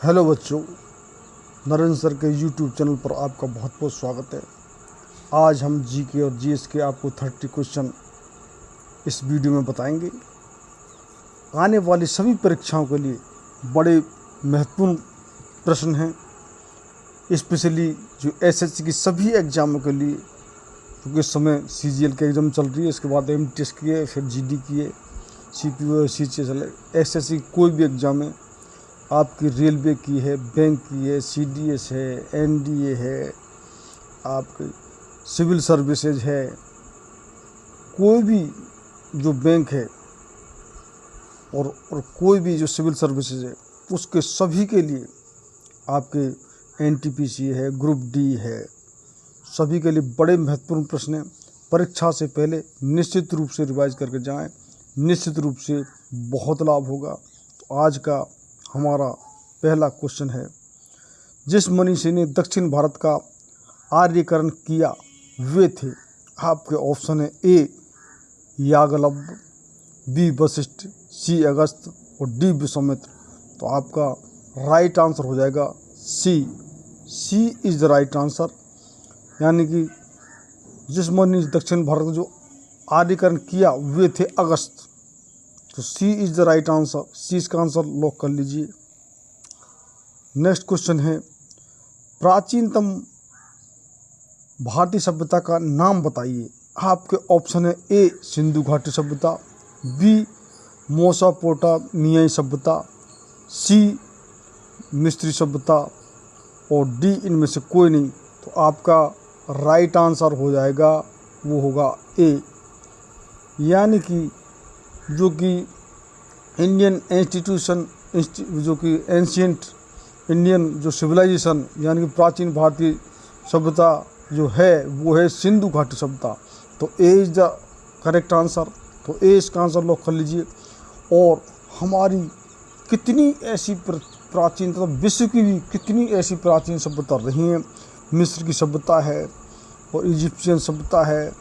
Hello बच्चों, Narendra sir के YouTube channel पर आपका बहुत बहुत स्वागत है। आज हम जीके और जीएस के आपको 30 क्वेश्चन इस वीडियो में बताएंगे। आने वाली सभी परीक्षाओं के लिए बड़े महत्वपूर्ण प्रश्न हैं, स्पेशली जो एसएससी की सभी एग्ज़ामों के लिए, क्योंकि इस समय सीजीएल के एग्ज़ाम चल रही है, इसके बाद एमटीएस की है, फिर जीडी की है, सीपीओ सीचे चले। एसएससी कोई भी एग्ज़ाम है, आपकी रेलवे की है, बैंक की है, सीडीएस है, एनडीए है, आपकी सिविल सर्विसेज है, कोई भी जो बैंक है और कोई भी जो सिविल सर्विसेज है, उसके सभी के लिए आपके एनटीपीसी है, ग्रुप डी है, सभी के लिए बड़े महत्वपूर्ण प्रश्न हैं। परीक्षा से पहले निश्चित रूप से रिवाइज करके जाएं, निश्चित रूप से बहुत लाभ होगा। तो आज का हमारा पहला क्वेश्चन है, जिस मनीषी ने दक्षिण भारत का आर्यकरण किया वे थे। आपके ऑप्शन है ए याग्लव, बी वशिष्ठ, सी अगस्त और डी विश्वामित्र। तो आपका राइट आंसर हो जाएगा C is the right answer, यानी कि जिस मनीषी दक्षिण भारत का जो आर्यकरण किया वे थे अगस्त। तो C is the right answer, सी इसका आंसर लॉक कर लीजिए। नेक्स्ट क्वेश्चन है, प्राचीनतम भारतीय सभ्यता का नाम बताइए। आपके ऑप्शन है ए सिंधु घाटी सभ्यता, बी मेसोपोटामियाई सभ्यता, सी मिस्री सभ्यता और डी इनमें से कोई नहीं। तो आपका राइट आंसर हो जाएगा, वो होगा ए, यानी कि जो कि इंडियन इंस्टीट्यूशन, जो कि एंशियंट इंडियन जो सिविलाइजेशन, यानी कि प्राचीन भारतीय सभ्यता जो है वो है सिंधु घाटी सभ्यता। तो A is the correct answer. तो ए इसका आंसर लॉक कर लीजिए। और हमारी कितनी ऐसी प्राचीन, तथा विश्व की भी कितनी ऐसी प्राचीन सभ्यता रही हैं। मिस्र की सभ्यता है और इजिप्शियन सभ्यता है,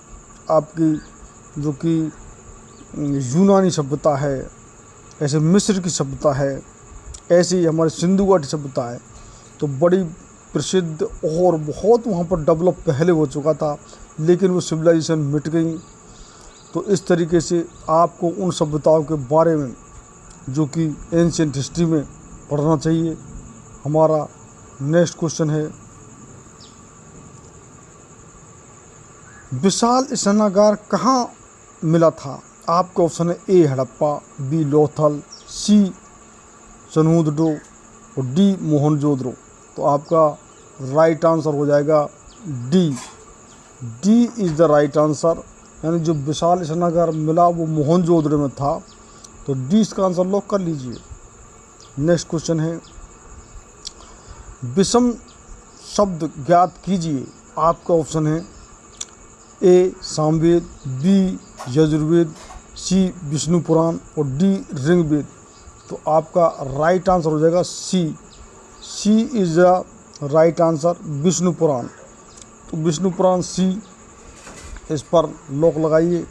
आपकी जो कि यूनानी सभ्यता है, ऐसे मिस्र की सभ्यता है, ऐसे ही हमारी सिंधु घाटी सभ्यता है। तो बड़ी प्रसिद्ध और बहुत वहाँ पर डेवलप पहले हो चुका था, लेकिन वो सिविलाइजेशन मिट गई। तो इस तरीके से आपको उन सभ्यताओं के बारे में जो कि एंशिएंट हिस्ट्री में पढ़ना चाहिए। हमारा नेक्स्ट क्वेश्चन है, विशाल स्नानागार कहाँ मिला था। आपका ऑप्शन है ए हड़प्पा, बी लोथल, सी सनूदडो और डी मोहनजोदड़ो। तो आपका राइट आंसर हो जाएगा D is the right answer, यानी जो विशाल स्नानागार मिला वो मोहनजोदड़ो में था। तो डी इसका आंसर लॉक कर लीजिए। नेक्स्ट क्वेश्चन है, विषम शब्द ज्ञात कीजिए। आपका ऑप्शन है A Samaveda, B Yajurveda, C Vishnu Purana और डी ऋग्वेद। तो आपका राइट आंसर हो जाएगा C is the right answer, Vishnu Purana. तो विष्णु पुराण सी, इस पर लॉक लगाइए।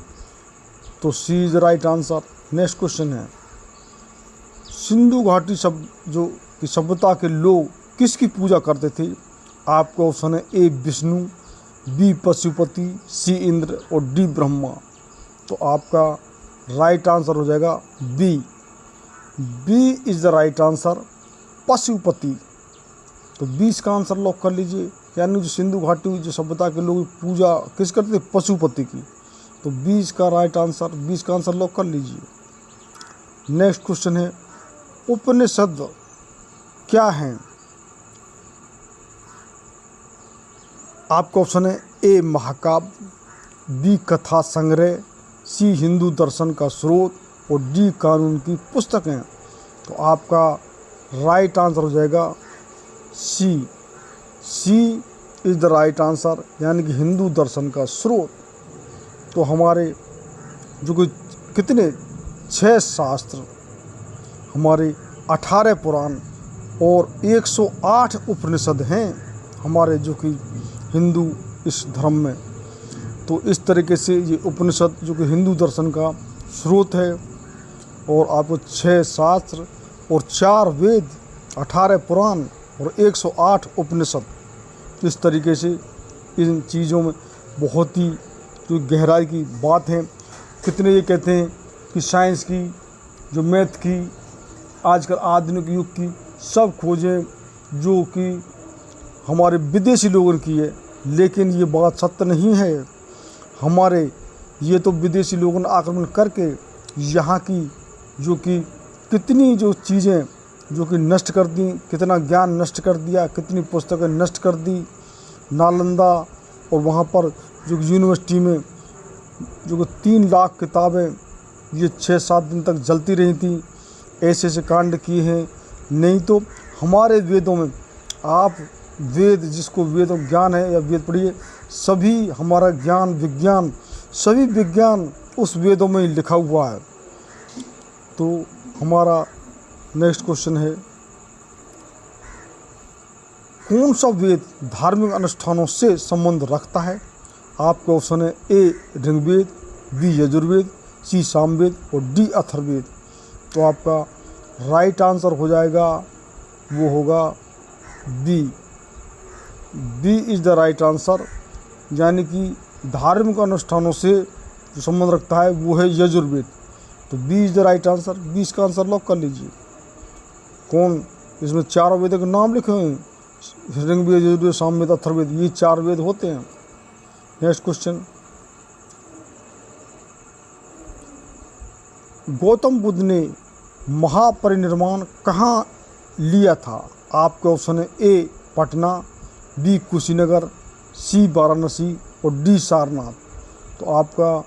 तो C is the right answer. Next question है, सिंधु घाटी सभ्यता के लोग किसकी पूजा करते थे। आपका ऑप्शन है A Vishnu, B Pashupati, C Indra और डी ब्रह्मा। तो आपका राइट आंसर हो जाएगा B is the right answer, Pashupati. तो बी इसका आंसर लॉक कर लीजिए, यानी जो सिंधु घाटी जो सभ्यता के लोग पूजा किस करते थे, पशुपति की। तो बी इसका राइट आंसर, बी इसका आंसर लॉक कर लीजिए। नेक्स्ट क्वेश्चन है, उपनिषद क्या हैं। आपका ऑप्शन है ए महाकाव्य, बी कथा संग्रह, सी हिंदू दर्शन का स्रोत और डी कानून की पुस्तकें। तो आपका राइट आंसर हो जाएगा C is the right answer, यानी कि हिंदू दर्शन का स्रोत। तो हमारे जो कि कितने 6 शास्त्र, हमारे 18 पुराण और 108 उपनिषद हैं हमारे जो कि हिंदू इस धर्म में। तो इस तरीके से ये उपनिषद जो कि हिंदू दर्शन का स्रोत है, और आपको 6 शास्त्र और 4 वेद 18 पुराण और 108 उपनिषद। इस तरीके से इन चीज़ों में बहुत ही जो गहराई की बात है। कितने ये कहते हैं कि साइंस की, जो मैथ की, आजकल आधुनिक युग की सब खोजें जो कि हमारे विदेशी लोगों की है, लेकिन ये बात सत्य नहीं है। हमारे ये तो विदेशी लोगों ने आक्रमण करके यहाँ की जो कि कितनी जो चीज़ें जो कि नष्ट कर दी, कितना ज्ञान नष्ट कर दिया, कितनी पुस्तकें नष्ट कर दी। नालंदा और वहाँ पर जो यूनिवर्सिटी में जो कि 3 लाख किताबें ये 6-7 दिन तक जलती रही थी। ऐसे ऐसे कांड किए हैं। नहीं तो हमारे वेदों में, आप वेद जिसको वेद ज्ञान है या वेद पढ़िए, सभी हमारा ज्ञान विज्ञान सभी विज्ञान उस वेदों में ही लिखा हुआ है। तो हमारा नेक्स्ट क्वेश्चन है, कौन सा वेद धार्मिक अनुष्ठानों से संबंध रखता है? आपका ऑप्शन है ए ऋग्वेद, बी यजुर्वेद, सी सामवेद और डी अथर्ववेद। तो आपका राइट आंसर हो जाएगा, वो होगा B. B is the right answer, यानी कि धार्मिक अनुष्ठानों से जो संबंध रखता है वो है यजुर्वेद। तो B is the right answer. 20 का आंसर लॉक कर लीजिए। कौन इसमें 4 वेद के नाम लिखे हुए हैं? ऋग्वेद, यजुर्वेद, सामवेद, अथर्ववेद, ये 4 वेद होते हैं। नेक्स्ट क्वेश्चन, गौतम बुद्ध ने महापरिनिर्वाण कहाँ लिया था? आपके ऑप्शन है ए पटना, बी कुशीनगर, सी वाराणसी और डी सारनाथ। तो आपका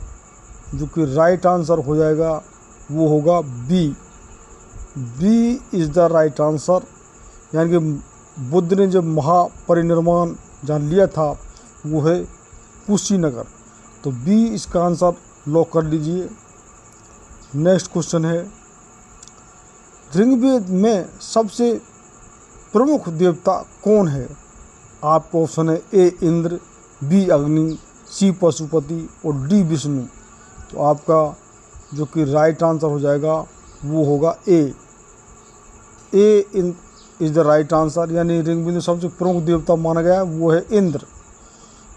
जो कि राइट आंसर हो जाएगा वो होगा B. B is the right answer, यानी कि बुद्ध ने जब महापरिनिर्वाण जहाँ लिया था वो है कुशीनगर। तो बी इसका आंसर लॉक कर लीजिए। नेक्स्ट क्वेश्चन है, ऋग्वेद में सबसे प्रमुख देवता कौन है? आपका ऑप्शन है ए इंद्र, बी अग्नि, सी पशुपति और डी विष्णु। तो आपका जो कि राइट आंसर हो जाएगा वो होगा ए। इज़ द राइट आंसर, यानी ऋग्वेद में सबसे प्रमुख देवता माना गया है वो है इंद्र।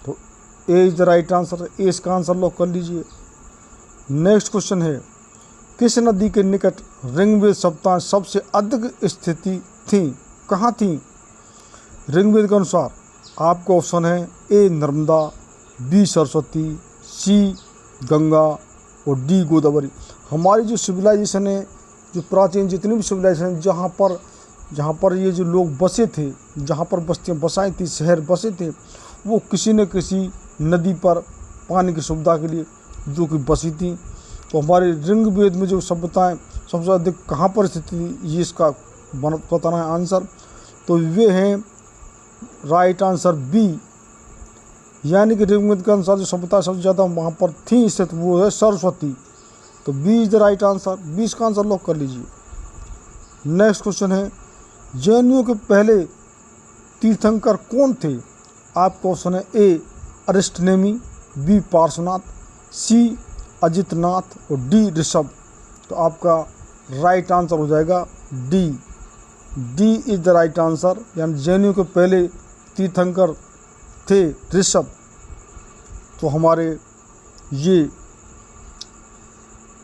तो A is the right answer, A इसका आंसर लॉक कर लीजिए। नेक्स्ट क्वेश्चन है, किस नदी के निकट ऋग्वेद सप्ताह सबसे अधिक स्थिति थी? कहाँ थी ऋग्वेद के अनुसार? आपका ऑप्शन है ए नर्मदा, बी सरस्वती, सी गंगा और डी गोदावरी। हमारी जो सिविलाइजेशन है, जो प्राचीन जितनी भी सिविलाइजेशन जहाँ पर ये जो लोग बसे थे, जहाँ पर बस्तियाँ बसाई थी, शहर बसे थे, वो किसी न किसी नदी पर पानी की सुविधा के लिए जो कि बसी थी। तो हमारे ऋग्वेद में जो सभ्यताएँ सबसे अधिक कहाँ पर स्थित थी, ये इसका बताना है आंसर। तो वे हैं राइट आंसर बी, यानी कि ऋग्वेद के अनुसार जो सभ्यता सबसे ज़्यादा वहाँ पर थी स्थित वो है सरस्वती। तो B is the right answer, 20 का आंसर लॉक कर लीजिए। नेक्स्ट क्वेश्चन है, जैनियों के पहले तीर्थंकर कौन थे? आपका ऑप्शन है ए अरिष्टनेमी, बी पार्श्वनाथ, सी अजितनाथ और डी ऋषभ। तो आपका राइट आंसर हो जाएगा D. D is the right answer, यानी जैनियों के पहले तीर्थंकर थे ऋषभ। तो हमारे ये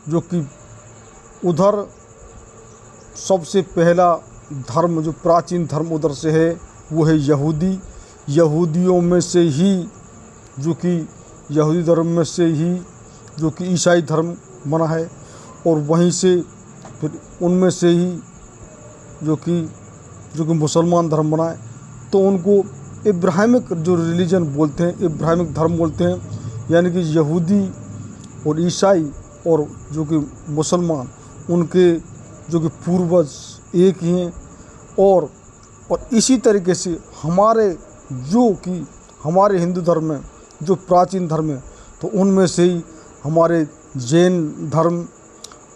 जो कि उधर सबसे पहला धर्म जो प्राचीन धर्म उधर से है वो है यहूदी। यहूदियों में से ही जो कि यहूदी धर्म में से ही जो कि ईसाई धर्म बना है, और वहीं से फिर उनमें से ही जो कि मुसलमान धर्म बना है। तो उनको इब्राहिमिक जो रिलीजन बोलते हैं, इब्राहिमिक धर्म बोलते हैं, यानी कि यहूदी और ईसाई और जो कि मुसलमान उनके जो कि पूर्वज एक ही हैं। और इसी तरीके से हमारे जो कि हमारे हिंदू धर्म में जो प्राचीन धर्म है, तो उनमें से ही हमारे जैन धर्म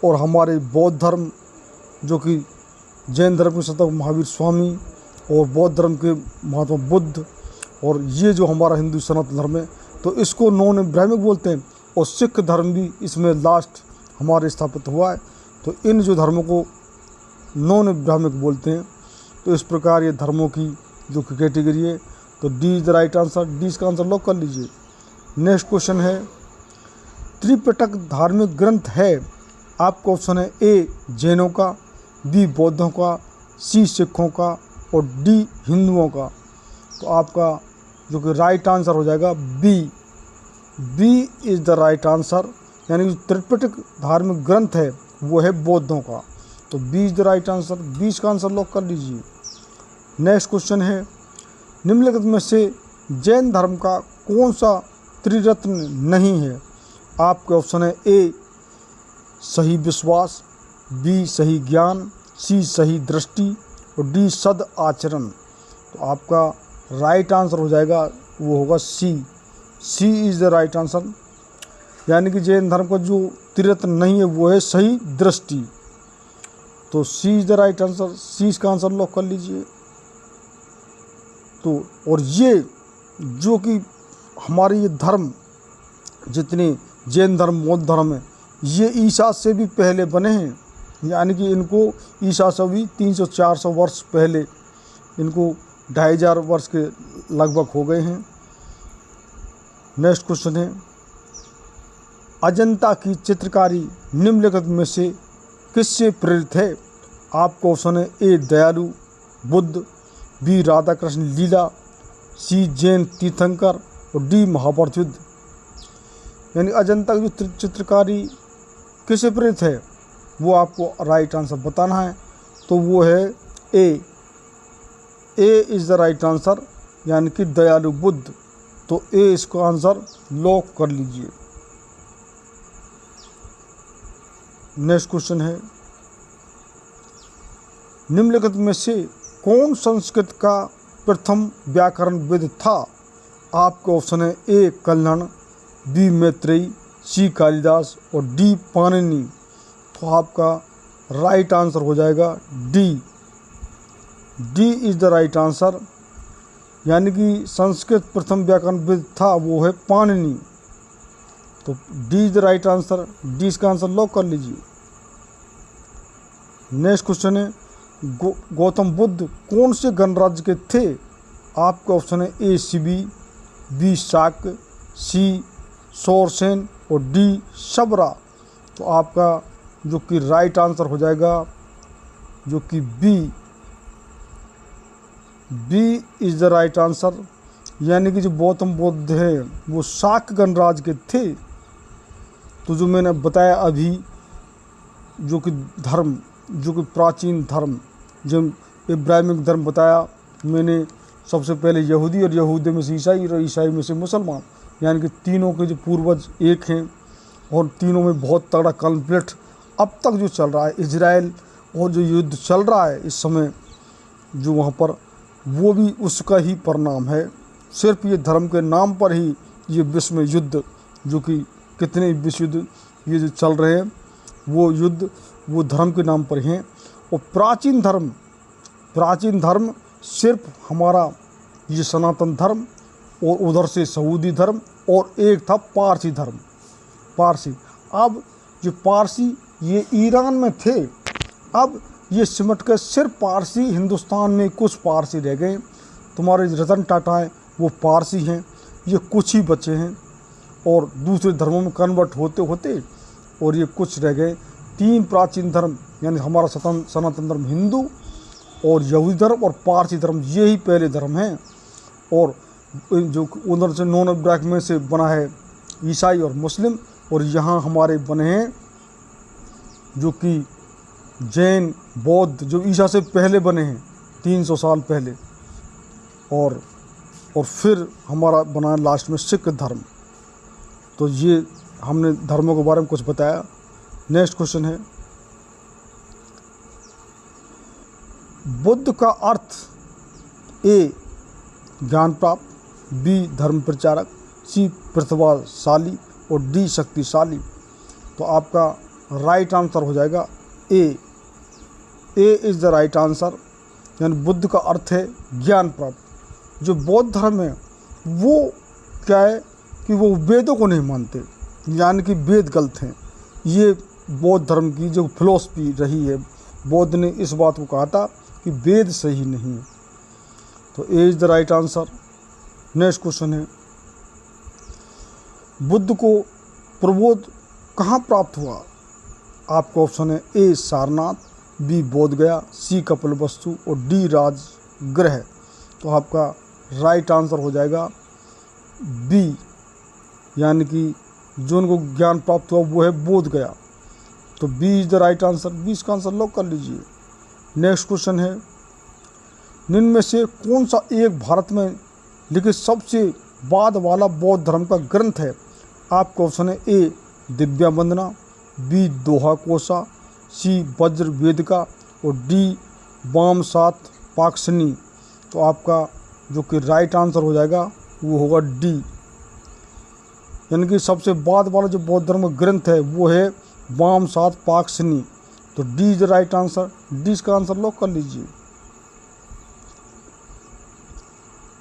और हमारे बौद्ध धर्म, जो कि जैन धर्म के संत महावीर स्वामी और बौद्ध धर्म के महात्मा बुद्ध, और ये जो हमारा हिंदू सनातन धर्म है तो इसको नॉन इब्राहिमिक बोलते हैं। और सिख धर्म भी इसमें लास्ट हमारे स्थापित हुआ है। तो इन जो धर्मों को नॉन इब्राहिमिक बोलते हैं। तो इस प्रकार ये धर्मों की जो कैटेगरी है, तो D is the right answer. D इसका आंसर लॉक कर लीजिए। नेक्स्ट क्वेश्चन है, त्रिपिटक धार्मिक ग्रंथ है? आपका ऑप्शन है ए जैनों का, बी बौद्धों का, सी सिखों का और डी हिंदुओं का। तो आपका जो कि राइट आंसर हो जाएगा B. B is the right answer, यानी कि त्रिपिटक धार्मिक ग्रंथ है वो है बौद्धों का। तो B is the right answer. 20 का आंसर लॉक कर लीजिए। नेक्स्ट क्वेश्चन है, निम्नलिखित में से जैन धर्म का कौन सा त्रिरत्न नहीं है? आपके ऑप्शन है ए सही विश्वास, बी सही ज्ञान, सी सही दृष्टि और डी सद आचरण। तो आपका राइट आंसर हो जाएगा वो होगा सी। सी इज़ द राइट आंसर, यानी कि जैन धर्म का जो त्रिरत्न नहीं है वो है सही दृष्टि। तो C is the right answer. सी इसका आंसर लॉक कर लीजिए। तो और ये जो कि हमारे ये धर्म जितने जैन धर्म बौद्ध धर्म है, ये ईसा से भी पहले बने हैं, यानी कि इनको ईसा से भी 300-400 वर्ष पहले, इनको 2500 वर्ष के लगभग हो गए हैं। नेक्स्ट क्वेश्चन है, अजंता की चित्रकारी निम्नलिखित में से किससे प्रेरित है? आपको ऑप्शन है ए दयालु बुद्ध, बी राधा कृष्ण लीला, सी जैन तीर्थंकर और डी महाभारत युद्ध। यानी अजंता की जो चित्रकारी किससे प्रेरित है वो आपको राइट आंसर बताना है। तो वो है ए इज़ द राइट आंसर, यानी कि दयालु बुद्ध। तो ए इसको आंसर लॉक कर लीजिए। नेक्स्ट क्वेश्चन है, निम्नलिखित में से कौन संस्कृत का प्रथम व्याकरणविद था? आपके ऑप्शन है ए कल्हण, बी मैत्रेयी, सी कालिदास और डी पाणिनि। तो आपका राइट आंसर हो जाएगा D. D is the right answer, यानी कि संस्कृत प्रथम व्याकरणविद था वो है पाणिनि। तो D is the right answer. D इसका आंसर लॉक कर लीजिए। नेक्स्ट क्वेश्चन है, गौतम बुद्ध कौन से गणराज्य के थे? आपका ऑप्शन है ए शिबी, बी शाक्य, सी सौरसेन और डी शबरा। तो आपका जो कि राइट आंसर हो जाएगा जो कि B is the right answer, यानी कि जो गौतम बुद्ध है वो शाक्य गणराज्य के थे। तो जो मैंने बताया अभी जो कि धर्म, जो कि प्राचीन धर्म, जो इब्राहिमिक धर्म बताया मैंने, सबसे पहले यहूदी और यहूदी में से ईसाई और ईसाई में से मुसलमान, यानी कि तीनों के जो पूर्वज एक हैं और तीनों में बहुत तगड़ा कॉन्फ्लिक्ट अब तक जो चल रहा है, इजराइल और जो युद्ध चल रहा है इस समय जो वहाँ पर, वो भी उसका ही परिणाम है। सिर्फ ये धर्म के नाम पर ही ये विश्व में युद्ध, जो कि कितने विश्व युद्ध ये जो चल रहे हैं वो युद्ध वो धर्म के नाम पर हैं। और प्राचीन धर्म सिर्फ हमारा ये सनातन धर्म और उधर से सऊदी धर्म और एक था पारसी धर्म, पारसी। अब जो पारसी ये ईरान में थे, अब ये सिमट कर सिर्फ पारसी, हिंदुस्तान में कुछ पारसी रह गए। तुम्हारे रतन टाटा हैं वो पारसी हैं, ये कुछ ही बचे हैं और दूसरे धर्मों में कन्वर्ट होते होते और ये कुछ रह गए। 3 प्राचीन धर्म, यानी हमारा सनातन धर्म, हिंदू और यहूदी धर्म और पारसी धर्म, ये ही पहले धर्म हैं। और जो उधर से नॉन ब्राह्मण से बना है ईसाई और मुस्लिम, और यहाँ हमारे बने हैं जो कि जैन बौद्ध, जो ईसा से पहले बने हैं 300 साल पहले। और फिर हमारा बना है लास्ट में सिख धर्म। तो ये हमने धर्मों के बारे में कुछ बताया। नेक्स्ट क्वेश्चन है, बुद्ध का अर्थ ए ज्ञान प्राप्त, बी धर्म प्रचारक, सी प्रतिभाशाली और डी शक्तिशाली। तो आपका राइट आंसर हो जाएगा ए इज़ द राइट आंसर, यानी बुद्ध का अर्थ है ज्ञान प्राप्त। जो बौद्ध धर्म है वो क्या है कि वो वेदों को नहीं मानते, यानी कि वेद गलत हैं। ये बौद्ध धर्म की जो फिलॉसफी रही है, बौद्ध ने इस बात को कहा था कि कि वेद सही नहीं है। तो A is the right answer. Next question है, बुद्ध को प्रबोध कहाँ प्राप्त हुआ? आपका ऑप्शन है ए सारनाथ, बी बोधगया, सी कपिलवस्तु और डी राजगृह। तो आपका राइट आंसर हो जाएगा बी, यानी कि जो उनको ज्ञान प्राप्त हुआ वो है बोधगया। तो B is the right answer. B इसका आंसर लॉक कर लीजिए। नेक्स्ट क्वेश्चन है, निम्न में से कौन सा एक भारत में लिखित सबसे बाद वाला बौद्ध धर्म का ग्रंथ है? आपका ऑप्शन है ए दिव्या वंदना, बी दोहा कोसा, सी वज्र वेदिका और डी वामसात पाक्षिणी। तो आपका जो कि राइट आंसर हो जाएगा वो होगा डी, यानी कि सबसे बाद वाला जो बौद्ध धर्म का ग्रंथ है वो है वामसात पाक्षिणी। तो D is the right answer. D इसका आंसर लॉक कर लीजिए।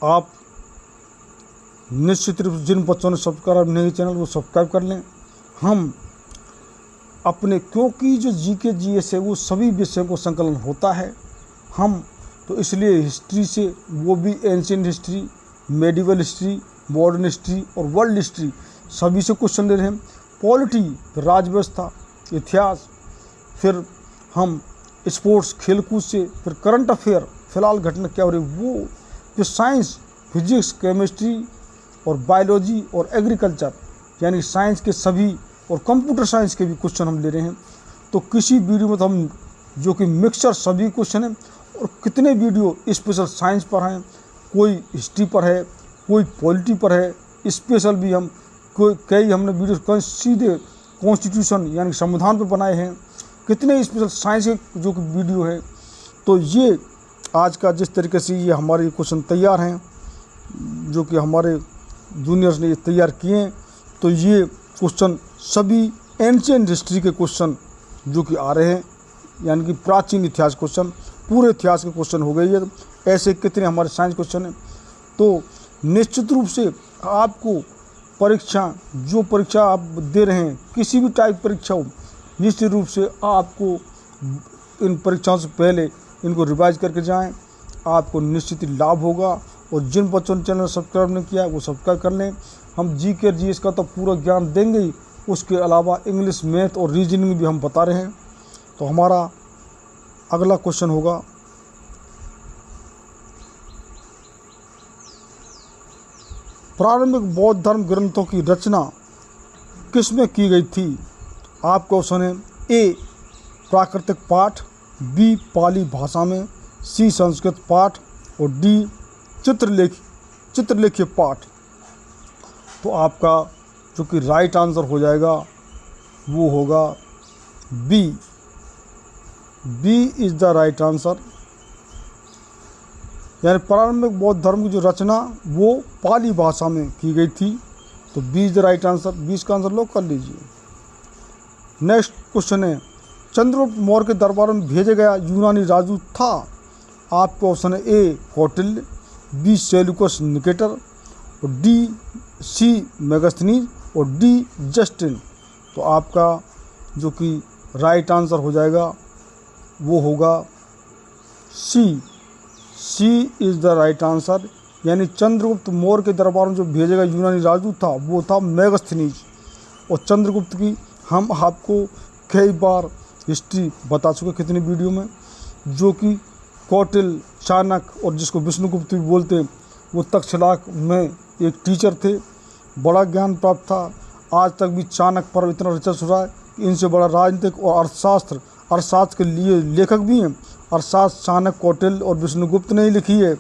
आप निश्चित रूप से जिन बच्चों ने सब्सक्राइब नहीं चैनल वो सब्सक्राइब कर लें। हम अपने, क्योंकि जो जीके जीएस है वो सभी विषयों को संकलन होता है, हम तो इसलिए हिस्ट्री से, वो भी ancient history, medieval history, modern history और वर्ल्ड हिस्ट्री सभी से क्वेश्चन ले रहे हैं। पॉलिटी, राज्य व्यवस्था, इतिहास, फिर हम स्पोर्ट्स खेलकूद से, फिर करंट अफेयर, फिलहाल घटना क्या हो रही है वो, फिर साइंस, फिजिक्स, केमिस्ट्री और बायोलॉजी और एग्रीकल्चर, यानी साइंस के सभी और कंप्यूटर साइंस के भी क्वेश्चन हम ले रहे हैं। तो किसी वीडियो में तो हम जो कि मिक्सचर सभी क्वेश्चन हैं, और कितने वीडियो स्पेशल साइंस पर हैं, कोई हिस्ट्री पर है, कोई पॉलिटी पर है, स्पेशल भी हम कई हमने वीडियो सीधे कॉन्स्टिट्यूशन यानी संविधान पर बनाए हैं, कितने स्पेशल साइंस के जो कि वीडियो है। तो ये आज का जिस तरीके से ये हमारे क्वेश्चन तैयार हैं, जो कि हमारे जूनियर्स ने ये तैयार किए हैं, तो ये क्वेश्चन सभी एंशिएंट हिस्ट्री के क्वेश्चन जो कि आ रहे हैं, यानी कि प्राचीन इतिहास क्वेश्चन, पूरे इतिहास के क्वेश्चन हो गए। ये ऐसे कितने हमारे साइंस क्वेश्चन हैं। तो निश्चित रूप से आपको परीक्षा, जो परीक्षा आप दे रहे हैं, किसी भी टाइप परीक्षा हो, निश्चित रूप से आपको इन परीक्षाओं से पहले इनको रिवाइज करके जाएं, आपको निश्चित ही लाभ होगा। और जिन बच्चों ने चैनल सब्सक्राइब नहीं किया है वो सब्सक्राइब कर लें। हम जीके और जीएस का तो पूरा ज्ञान देंगे ही, उसके अलावा इंग्लिश, मैथ और रीजनिंग भी हम बता रहे हैं। तो हमारा अगला क्वेश्चन होगा, प्रारंभिक बौद्ध धर्म ग्रंथों की रचना किसमें की गई थी? आपका ऑप्शन है ए प्राकृतिक पाठ, बी पाली भाषा में, सी संस्कृत पाठ और डी चित्रलेखीय पाठ। तो आपका जो कि राइट आंसर हो जाएगा वो होगा B. B is the right answer, यानी प्रारंभिक बौद्ध धर्म की जो रचना वो पाली भाषा में की गई थी। तो B is the right answer. B इसका आंसर लॉक कर लीजिए। नेक्स्ट क्वेश्चन है, चंद्रगुप्त मौर्य के दरबार में भेजा गया यूनानी राजदूत था? आपका ऑप्शन है ए कौटिल्य, बी सेल्यूकस निकेटर और डी सी मेगास्थनीज और डी जस्टिन। तो आपका जो कि राइट आंसर हो जाएगा वो होगा सी। सी इज़ द राइट आंसर, यानी चंद्रगुप्त मौर्य के दरबार में जो भेजा गया यूनानी राजदूत था वो था मेगास्थनीज। और चंद्रगुप्त की हम आपको कई बार हिस्ट्री बता चुके कितनी वीडियो में, जो कि कौटिल्य, चाणक्य और जिसको विष्णुगुप्त भी बोलते हैं, वो तक्षशिला में एक टीचर थे, बड़ा ज्ञान प्राप्त था। आज तक भी चाणक्य पर इतना रिसर्च हो रहा है कि इनसे बड़ा राजनीतिक और अर्थशास्त्र के लिए लेखक भी हैं। अर्थशास्त्र चाणक्य, कौटिल्य और विष्णुगुप्त ने ही लिखी है।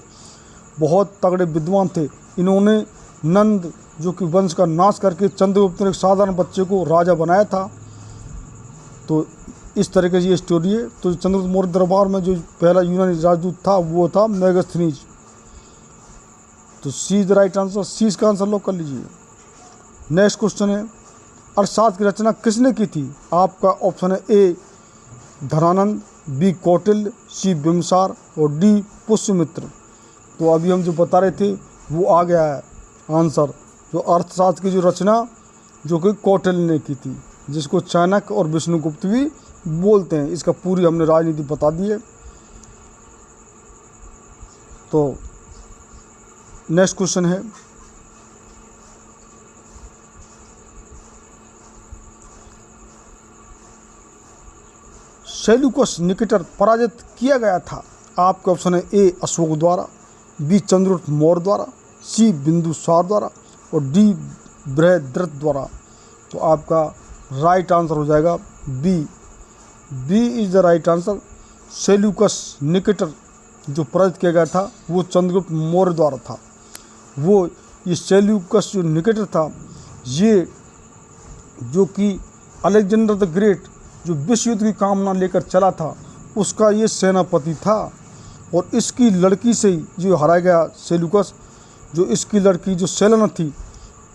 बहुत तगड़े विद्वान थे। इन्होंने नंद जो कि वंश का नाश करके चंद्रगुप्त ने एक साधारण बच्चे को राजा बनाया था। तो इस तरह की ये स्टोरी है। तो चंद्रगुप्त मौर्य दरबार में जो पहला यूनानी राजदूत था वो था मेगास्थनीज। तो सी इज द राइट आंसर। सी इसका आंसर लॉक कर लीजिए। नेक्स्ट क्वेश्चन है, अर्थशास्त्र की रचना किसने की थी? आपका ऑप्शन है ए धनानंद, बी कौटिल्य, सी बिम्बिसार और डी पुष्यमित्र। तो अभी हम जो बता रहे थे वो आ गया है आंसर। जो अर्थशास्त्र की जो रचना जो कि कौटिल्य ने की थी, जिसको चाणक्य और विष्णुगुप्त भी बोलते हैं। इसका पूरी हमने राजनीति बता दी है। तो नेक्स्ट क्वेश्चन है, सेल्यूकस निकेटर पराजित किया गया था। आपके ऑप्शन है ए अशोक द्वारा, बी चंद्रगुप्त मौर्य द्वारा, सी बिंदुसार द्वारा और डी बृहद्रथ द्वारा। तो आपका राइट आंसर हो जाएगा B. B is the right answer. Seleucus Nicator जो पराजित किया गया था वो चंद्रगुप्त मौर्य द्वारा था। वो ये सेल्यूकस जो निकेटर था, ये जो कि अलेक्जेंडर द ग्रेट जो विश्व युद्ध की कामना लेकर चला था, उसका ये सेनापति था। और इसकी लड़की से ही जो हराया गया सेल्यूकस, जो इसकी लड़की जो सेलेना थी,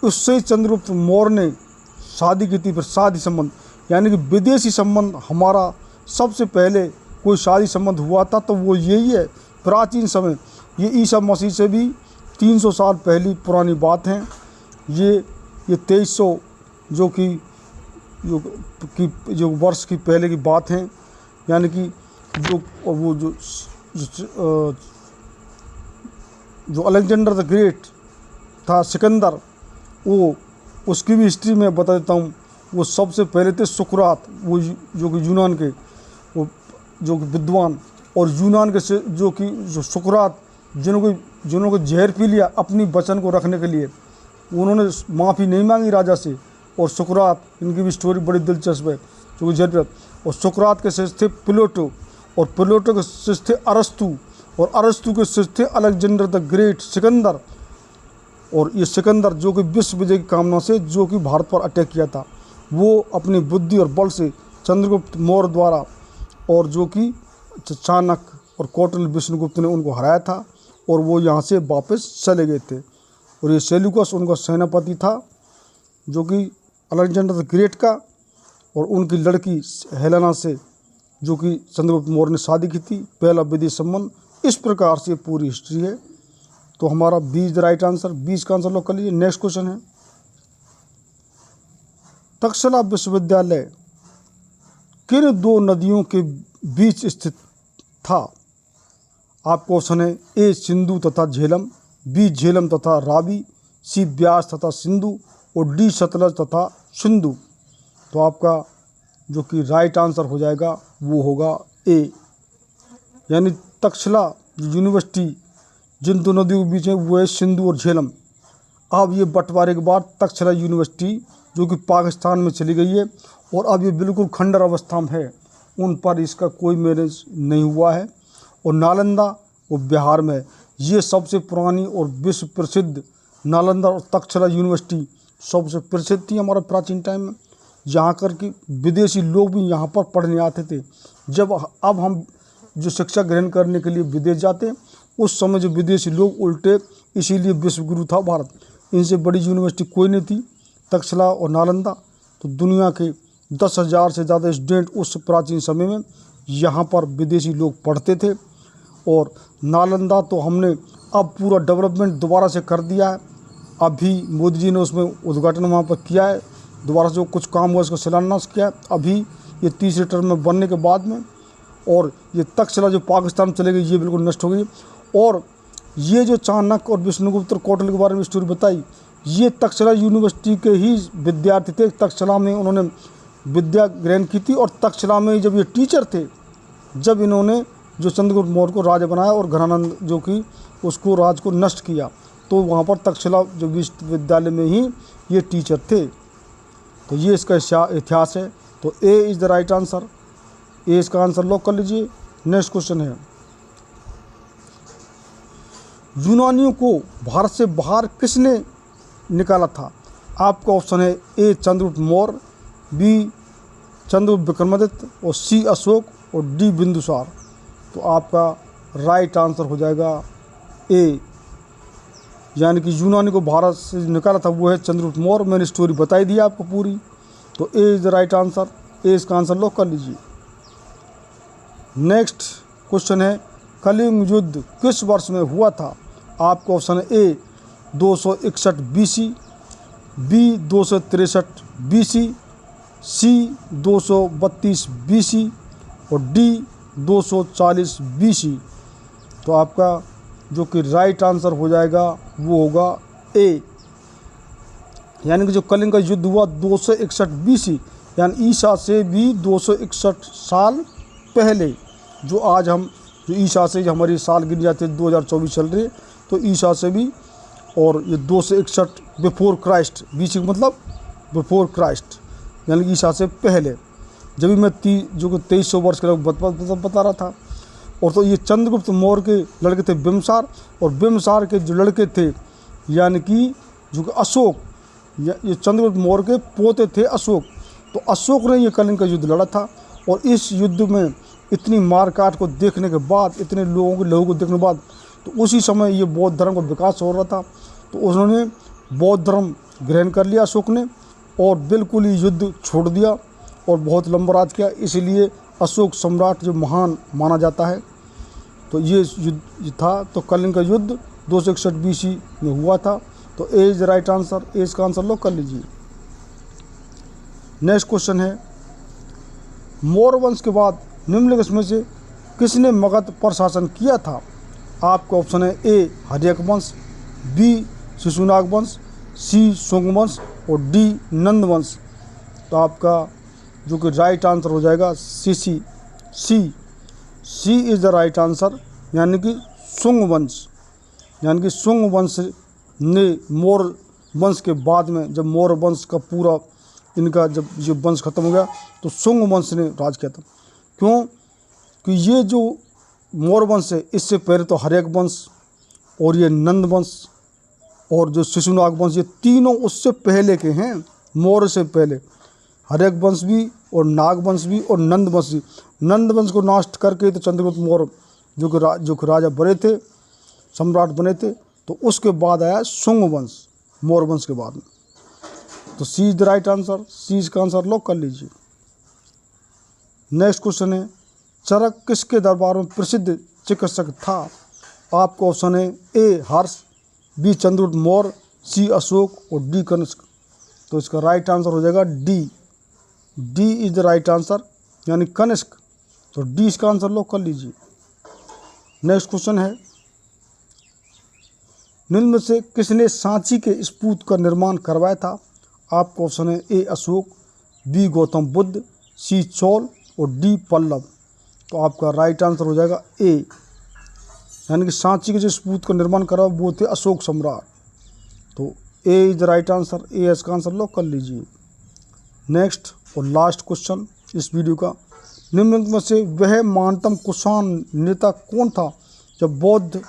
उससे चंद्रगुप्त मौर्य ने शादी की थी। फिर शादी संबंध यानी कि विदेशी संबंध हमारा सबसे पहले कोई शादी संबंध हुआ था तो वो यही है। प्राचीन समय, ये ईसा मसीह से भी 300 साल पहली पुरानी बात है। ये 2300 जो वर्ष की पहले की बात है। यानी कि जो अलेक्जेंडर द ग्रेट था, सिकंदर, वो उसकी भी हिस्ट्री में बता देता हूँ। वो सबसे पहले थे सुकरात, वो जो कि यूनान के वो जो कि विद्वान, और यूनान के से जो सुकरात जिन्होंने जहर पी लिया अपनी वचन को रखने के लिए, उन्होंने माफ़ी नहीं मांगी राजा से। और सुकरात, इनकी भी स्टोरी बड़ी दिलचस्प है, जो कि जहर पिया। और सुकरात के शिष्य थे प्लेटो, और प्लेटो के शिष्य थे अरस्तु, और अरस्तु के शिष्य थे अलेक्जेंडर द ग्रेट, सिकंदर। और ये सिकंदर जो कि विश्व विजय की कामना से जो कि भारत पर अटैक किया था, वो अपनी बुद्धि और बल से चंद्रगुप्त मौर्य द्वारा और जो कि चाणक्य और कौटिल्य विष्णुगुप्त ने उनको हराया था, और वो यहाँ से वापस चले गए थे। और ये सेल्यूकस उनका सेनापति था, जो कि अलेक्जेंडर द ग्रेट का, और उनकी लड़की हेलेना से जो कि चंद्रगुप्त मौर्य ने शादी की थी, पहला विदेश संबंध। इस प्रकार से पूरी हिस्ट्री है। तो हमारा B is the right answer. 20 का आंसर लॉक कर लीजिए। नेक्स्ट क्वेश्चन है, तक्षशिला विश्वविद्यालय किन दो नदियों के बीच स्थित था? आपको ऑप्शन है ए सिंधु तथा झेलम, बी झेलम तथा रावी, सी ब्यास तथा सिंधु और डी सतलज तथा सिंधु। तो आपका जो कि राइट आंसर हो जाएगा वो होगा ए, यानी तक्षशिला यूनिवर्सिटी जिन दो नदियों के बीच है वो है सिंधु और झेलम। अब ये बंटवारे के बाद तक्षशिला यूनिवर्सिटी जो कि पाकिस्तान में चली गई है, और अब ये बिल्कुल खंडर अवस्था में है, उन पर इसका कोई मैनेज नहीं हुआ है। और नालंदा वो बिहार में है। ये सबसे पुरानी और विश्व प्रसिद्ध नालंदा और तक्षशिला यूनिवर्सिटी सबसे प्रसिद्ध थी हमारे प्राचीन टाइम में, जहाँ कर कि विदेशी लोग भी यहाँ पर पढ़ने आते थे। अब हम जो शिक्षा ग्रहण करने के लिए विदेश जाते हैं, उस समय जो विदेशी लोग उल्टे, इसीलिए विश्वगुरु था भारत। इनसे बड़ी यूनिवर्सिटी कोई नहीं थी, तक्षशिला और नालंदा। तो दुनिया के 10,000 से ज़्यादा स्टूडेंट उस प्राचीन समय में यहाँ पर विदेशी लोग पढ़ते थे। और नालंदा तो हमने अब पूरा डेवलपमेंट दोबारा से कर दिया है। अभी मोदी जी ने उसमें उद्घाटन वहाँ पर किया है, दोबारा से कुछ काम हुआ, इसका शिलान्यास किया है अभी ये तीसरे टर्म में बनने के बाद में। और ये तक्षशिला जो पाकिस्तान में चले गई, ये बिल्कुल नष्ट हो गई। और ये जो चाणक्य और विष्णुगुप्त और कौटिल्य के बारे में स्टोरी बताई, ये तक्षशिला यूनिवर्सिटी के ही विद्यार्थी थे। तक्षशिला में उन्होंने विद्या ग्रहण की थी, और तक्षशिला में जब ये टीचर थे, जब इन्होंने जो चंद्रगुप्त मौर्य को राजा बनाया और घनानंद जो कि उसको राज को नष्ट किया, तो वहाँ पर तक्षशिला जो विश्वविद्यालय में ही ये टीचर थे। तो ये इसका इतिहास है। तो A is the right answer. A इसका आंसर लॉक कर लीजिए। नेक्स्ट क्वेश्चन है, यूनानियों को भारत से बाहर किसने निकाला था? आपका ऑप्शन है ए चंद्रगुप्त मौर्य, बी चंद्रगुप्त विक्रमादित्य और सी अशोक और डी बिंदुसार। तो आपका राइट आंसर हो जाएगा ए, यानी कि यूनानी को भारत से निकाला था वो है चंद्रगुप्त मौर्य। मैंने स्टोरी बताई दी आपको पूरी। तो A is the right answer. A इसका आंसर लॉक कर लीजिए। नेक्स्ट क्वेश्चन है, कलिंग युद्ध किस वर्ष में हुआ था? आपका ऑप्शन है ए 261 BC, बी 263 BC, सी 232 BC और डी 240 BC। तो आपका जो कि राइट आंसर हो जाएगा वो होगा ए, यानी कि जो कलिंग का युद्ध हुआ 261 BC, यानी ईसा से भी 261 साल पहले। जो आज हम जो ईसा से हमारी साल गिनी जाती है 2024 चल रही है, तो ईसा से भी, और ये 261 बिफोर क्राइस्ट, BC का मतलब बिफोर क्राइस्ट, यानी कि ईसा से पहले। जब भी मैं जो कि 2300 वर्ष के लोग बता रहा था। और तो ये चंद्रगुप्त मौर्य के लड़के थे बिम्बसार, और बिम्बसार के जो लड़के थे यानी कि जो कि अशोक, ये चंद्रगुप्त मौर्य के पोते थे अशोक। तो अशोक ने ये कलिंग का युद्ध लड़ा था, और इस युद्ध में इतनी मारकाट को देखने के बाद, इतने लोगों के लहू को देखने के बाद, तो उसी समय ये बौद्ध धर्म का विकास हो रहा था। तो उन्होंने बौद्ध धर्म ग्रहण कर लिया अशोक ने, और बिल्कुल ही युद्ध छोड़ दिया और बहुत लंबा राज किया। इसलिए अशोक सम्राट जो महान माना जाता है। तो ये युद्ध था, तो कलिंग का युद्ध 261 BC में हुआ था। तो A is right answer, A इसका आंसर लोग कर लीजिए। नेक्स्ट क्वेश्चन है, मौर्य वंश के बाद निम्नलिखित में से किसने मगध पर शासन किया था? आपका ऑप्शन है ए हर्यक वंश, बी शिशुनाग वंश, सी शुंग वंश और डी नंद वंश। तो आपका जो कि राइट आंसर हो जाएगा सी इज द राइट आंसर, यानी कि शुंग वंश। यानी कि शुंग वंश ने मौर्य वंश के बाद में, जब मौर्य वंश का पूरा इनका जब ये वंश खत्म हो गया, तो शुंग वंश ने राज किया था। क्यों? कि ये जो मौर्य वंश है, इससे पहले तो हर्यक वंश और ये नंद वंश और जो शिशुनाग वंश, ये तीनों उससे पहले के हैं, मौर्य से पहले। हर्यक वंश भी और नाग वंश भी और नंद वंश भी। नंद वंश को नष्ट करके तो चंद्रगुप्त मौर्य जो कि राजा बने थे, सम्राट बने थे। तो उसके बाद आया शुंग वंश, मौर्य वंश के बाद में। तो सी इज द राइट आंसर, सी इसका आंसर लॉक कर लीजिए। नेक्स्ट क्वेश्चन है, चरक किसके दरबार में प्रसिद्ध चिकित्सक था? आपका ऑप्शन है ए हर्ष, बी चंद्रगुप्त मौर्य, सी अशोक और डी कनिष्क। तो इसका राइट आंसर हो जाएगा D is the right answer, यानी कनिष्क। तो डी इसका आंसर लॉक कर लीजिए। नेक्स्ट क्वेश्चन है, निम्न में से किसने सांची के स्तूप का निर्माण करवाया था? आपका ऑप्शन है ए अशोक, बी गौतम बुद्ध, सी चोल और डी पल्लव। तो आपका राइट आंसर हो जाएगा ए, यानी कि सांची के जो स्तूप का निर्माण करा वो थे अशोक सम्राट। तो A is the right answer, A इसका आंसर लॉक कर लीजिए। नेक्स्ट और लास्ट क्वेश्चन इस वीडियो का, निम्न में से वह महानतम कुषाण नेता कौन था जब बौद्ध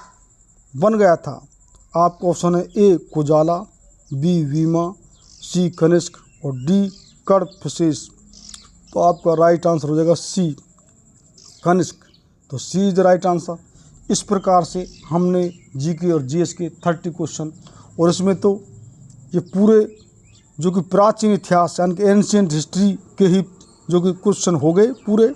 बन गया था? आपका ऑप्शन है ए कुजाला, बी वीमा, सी कनिष्क और डी कड़फसेस। तो आपका राइट आंसर हो जाएगा सी कनिष्क। तो सी इज द राइट आंसर। इस प्रकार से हमने जीके और जीएस के 30 क्वेश्चन, और इसमें तो ये पूरे जो कि प्राचीन इतिहास यानी कि एंशिएंट हिस्ट्री के ही जो कि क्वेश्चन हो गए पूरे।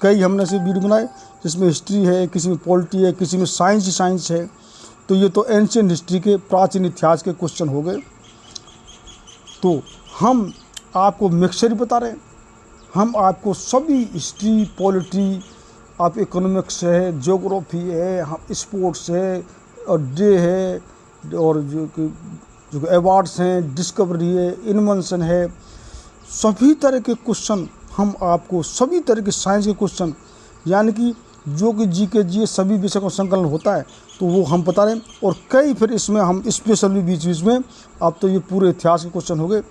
कई हमने से वीडियो बनाए जिसमें हिस्ट्री है, किसी में पॉलिटी है, किसी में साइंस ही साइंस है। तो ये तो एंशिएंट हिस्ट्री के प्राचीन इतिहास के क्वेश्चन हो गए। तो हम आपको मिक्सचर बता रहे हैं, हम आपको सभी हिस्ट्री, पॉलिटी, आप इकोनॉमिक्स है, ज्योग्राफी है, हम स्पोर्ट्स है और डे है, और जो अवार्ड्स हैं, डिस्कवरी है, इन्वेंशन है, सभी तरह के क्वेश्चन हम आपको, सभी तरह के साइंस के क्वेश्चन, यानी कि जो कि जीके जीएस सभी विषय का संकलन होता है, तो वो हम बता रहे हैं। और कई फिर इसमें हम स्पेशल भी बीच बीच में, अब तो ये पूरे इतिहास के क्वेश्चन हो गए।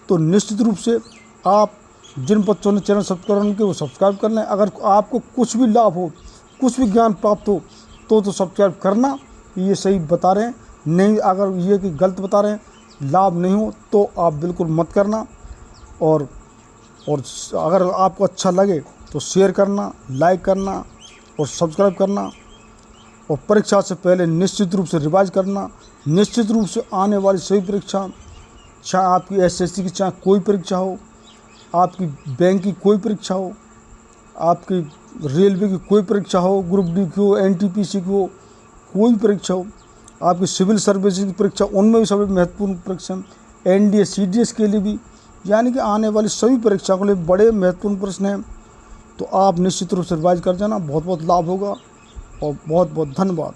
तो निश्चित रूप से आप जिन बच्चों ने चैनल सब्सक्राइब के वो सब्सक्राइब कर लें। अगर आपको कुछ भी लाभ हो, कुछ भी ज्ञान प्राप्त हो तो सब्सक्राइब करना, ये सही बता रहे हैं। नहीं, अगर ये कि गलत बता रहे हैं, लाभ नहीं हो तो आप बिल्कुल मत करना। और अगर आपको अच्छा लगे तो शेयर करना, लाइक करना और सब्सक्राइब करना। और परीक्षा से पहले निश्चित रूप से रिवाइज करना। निश्चित रूप से आने वाली सभी परीक्षा, चाहे आपकी एसएससी की, चाहे कोई परीक्षा हो, आपकी बैंक की कोई परीक्षा हो, आपकी रेलवे की कोई परीक्षा हो, ग्रुप डी की हो, एनटीपीसी की हो, कोई परीक्षा हो, आपकी सिविल सर्विस की परीक्षा, उनमें भी सभी महत्वपूर्ण परीक्षा, एनडीए सीडीएस के लिए भी, यानी कि आने वाली सभी परीक्षा के लिए बड़े महत्वपूर्ण प्रश्न हैं। तो आप निश्चित रूप से रिवाइज कर जाना, बहुत बहुत लाभ होगा। और बहुत बहुत धन्यवाद।